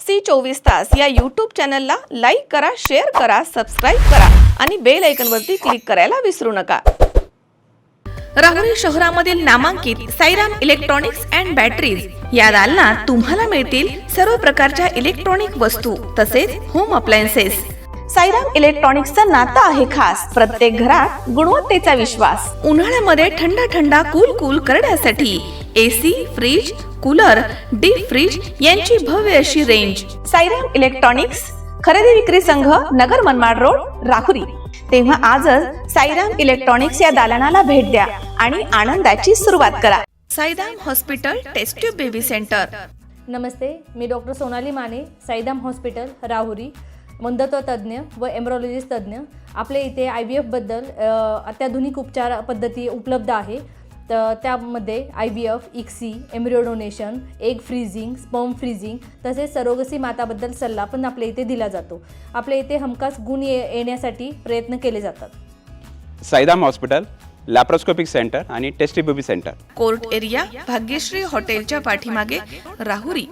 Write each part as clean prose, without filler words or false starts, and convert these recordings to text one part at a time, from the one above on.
C24 तास या YouTube चॅनलला लाईक करा, शेअर करा, सबस्क्राईब करा आणि बेल आयकॉनवरती क्लिक करायला विसरू नका। राहुरी शहरामधील नामांकित साईराम इलेक्ट्रॉनिक्स अँड बॅटरीज या दालनात तुम्हाला मिळतील सर्व प्रकारच्या इलेक्ट्रॉनिक वस्तू तसेच होम अप्लायन्सेस। साईराम इलेक्ट्रॉनिक्सचं नातं आहे खास, प्रत्येक घरात गुणवत्तेचा विश्वास। उन्हाळ्यामध्ये थंड कूल करण्यासाठी AC, fridge, cooler, deep fridge यांची भव्य अशी रेंज। साईराम इलेक्ट्रॉनिक्स खरेदी विक्री संघ, नगर मनमाड रोड, राहुरी। तेव्हा आजच साईराम इलेक्ट्रॉनिक्स या दालनाला भेट द्या आणि आनंदाची सुरुवात करा। Sairam hospital test tube baby centre. नमस्ते, मी डॉक्टर सोनाली माने, साईराम हॉस्पिटल राहुरी, मंदत्व तज्ज्ञ व एम्ब्रॉलॉजिस्ट तज्ज्ञ। आपल्या इथे IVF बद्दल अत्याधुनिक उपचार पद्धती उपलब्ध आहे। तर त्यामध्ये IVF, ICSI, embryo donation, egg freezing, sperm freezing तसेच सरोगसी माताबद्दल सल्ला पण आपल्या इथे दिला जातो। आपल्या इथे हमखास गुण येण्यासाठी प्रयत्न केले जातात। साईराम हॉस्पिटल, लॅप्रोस्कोपिक सेंटर आणि test baby centre, court area, Bhagyashree हॉटेलच्या पाठीमागे, राहुरी।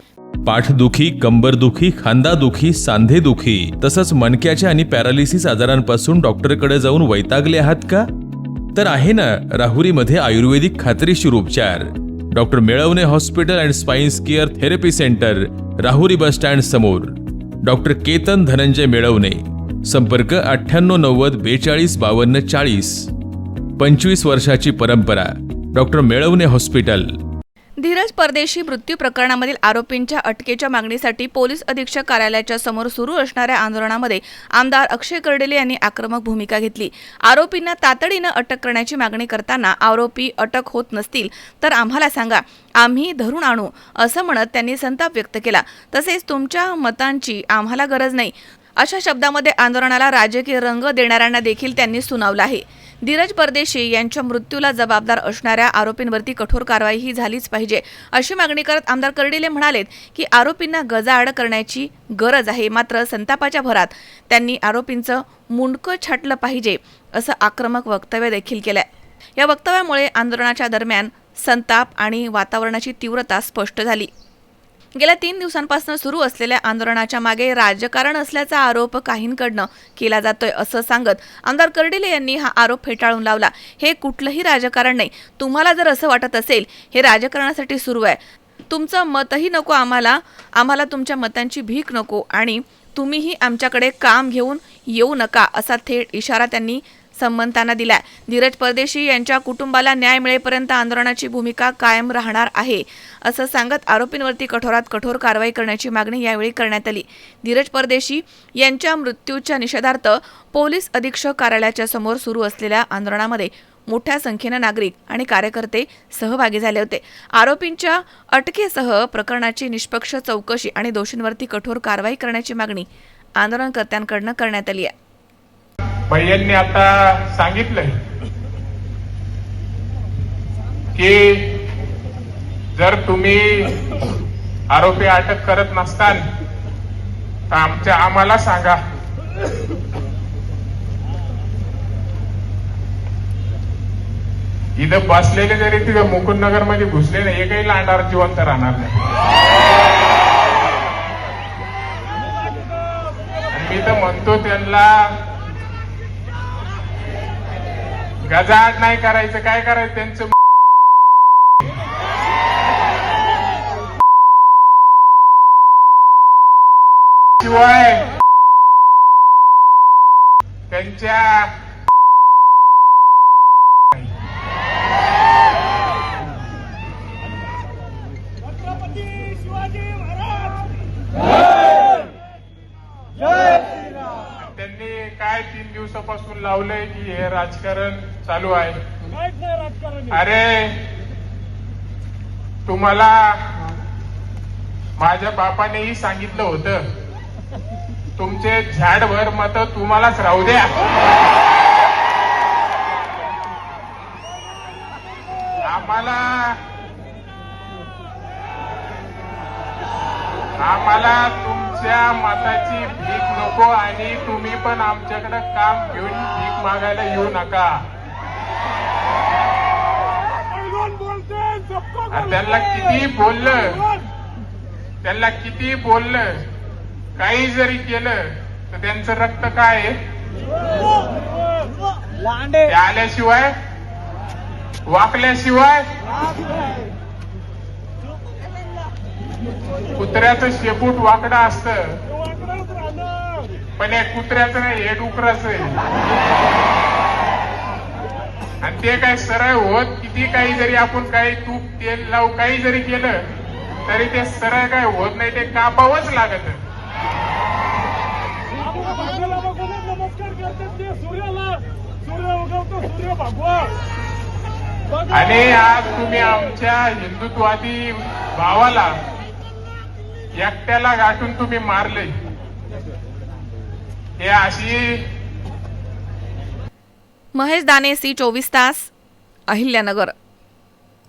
पाठदुखी, कंबरदुखी, खांदादुखी, सांधेदुखी तसंच मणक्याच्या आणि पॅरालिसिस आजारांपासून डॉक्टरकडे जाऊन वैतागले आहात का? तर आहे ना राहुरीमध्ये आयुर्वेदिक खात्रीशीर उपचार। Doctor Melavane hospital and spines care therapy centre, Rahuri bus stand समोर। डॉक्टर केतन धनंजय मेळवणे, संपर्क 9890 42 52 40। 25 वर्षाची परंपरा, डॉक्टर मेळवणे हॉस्पिटल। धीरज परदेशी मृत्यू प्रकरणामधील आरोपींच्या अटकेच्या मागणीसाठी पोलीस अधीक्षक कार्यालयाच्या समोर सुरू असणाऱ्या आंदोलनामध्ये आमदार अक्षय कर्डिले यांनी आक्रमक भूमिका घेतली। आरोपींना तातडीनं अटक करण्याची मागणी करताना आरोपी अटक होत नसतील तर आम्हाला सांगा, आम्ही धरून आणू असं म्हणत त्यांनी संताप व्यक्त केला। तसेच तुमच्या मतांची आम्हाला गरज नाही अशा शब्दामध्ये आंदोलनाला राजकीय रंग देणाऱ्यांना देखील त्यांनी सुनावलं आहे। धीरज परदेशी यांच्या मृत्यूला जबाबदार असणाऱ्या आरोपींवरती कठोर कारवाई ही झालीच पाहिजे अशी मागणी करत आमदार कर्डिले म्हणालेत की आरोपींना गजाआड करण्याची गरज आहे, मात्र संतापाच्या भरात त्यांनी आरोपींचं मुंडकं छाटलं पाहिजे असं आक्रमक वक्तव्य देखील केलंय। या वक्तव्यामुळे आंदोलनाच्या दरम्यान संताप आणि वातावरणाची तीव्रता स्पष्ट झाली। गेल्या 3 दिवसांपासून सुरू असलेल्या आंदोलनाच्या मागे राजकारण असल्याचा आरोप काहींकडनं केला जातोय असं सांगत आमदार कर्डिले यांनी हा आरोप फेटाळून लावला। हे कुठलंही राजकारण नाही, तुम्हाला जर असं वाटत असेल हे राजकारणासाठी सुरू आहे, तुमचं मतही नको आम्हाला तुमच्या मतांची भीक नको आणि तुम्हीही आमच्याकडे काम घेऊन येऊ नका असा थेट इशारा त्यांनी संबंधांना दिलाय। धीरज परदेशी यांच्या कुटुंबाला न्याय मिळेपर्यंत आंदोलनाची भूमिका कायम राहणार आहे असं सांगत आरोपींवरती कठोरात कठोर कारवाई करण्याची मागणी यावेळी करण्यात आली। धीरज परदेशी यांच्या मृत्यूच्या निषेधार्थ पोलीस अधीक्षक कार्यालयाच्या समोर सुरू असलेल्या आंदोलनामध्ये मोठ्या संख्येने नागरिक आणि कार्यकर्ते सहभागी झाले होते। आरोपींच्या अटकेसह प्रकरणाची निष्पक्ष चौकशी आणि दोषींवरती कठोर कारवाई करण्याची मागणी आंदोलनकर्त्यांकडून करण्यात आली आहे। भैयांनी आता सांगितलंय की जर तुम्ही आरोपी अटक करत नसताल तर आम्हाला सांगा। इथं बसलेले जरी तिथे मुकुंदनगर मध्ये घुसले नाही, एकही लांडार जिवंत राहणार नाही। मी तर म्हणतो त्यांना गजाआड नाही करायचं, काय करायचं त्यांचं शिवाय त्यांच्या त्यांनी काय 3 दिवसापासून लावलंय की हे राजकारण चालू आहे। अरे तुम्हाला माझ्या बापानेही सांगितलं होतं, तुमचे झाडभर मत तुम्हालाच राहू द्या। आम्हाला तुमच्या मताची भीक नको आणि तुम्ही पण आमच्याकडे काम घेऊन भीक मागायला येऊ नका। त्यांना किती बोललं काही जरी केलं तर त्यांचं रक्त काय आहे ते आल्याशिवाय वाकल्याशिवाय कुत्र्याचं शेपूट वाकडं असतं पण या कुत्र्याचं नाही हे डुकराचं आहे आणि ते काय सरळ होत किती काही जरी आपण काही तूप तेल लावू काही जरी केलं तरी ते सरळ काय होत नाही ते कापावंच लागत आणि आज तुम्ही आमच्या हिंदुत्वादी भावाला एकट्याला गाठून तुम्ही मारले हे अशी महेश दाने, सी 24 तास, अहिल्यानगर.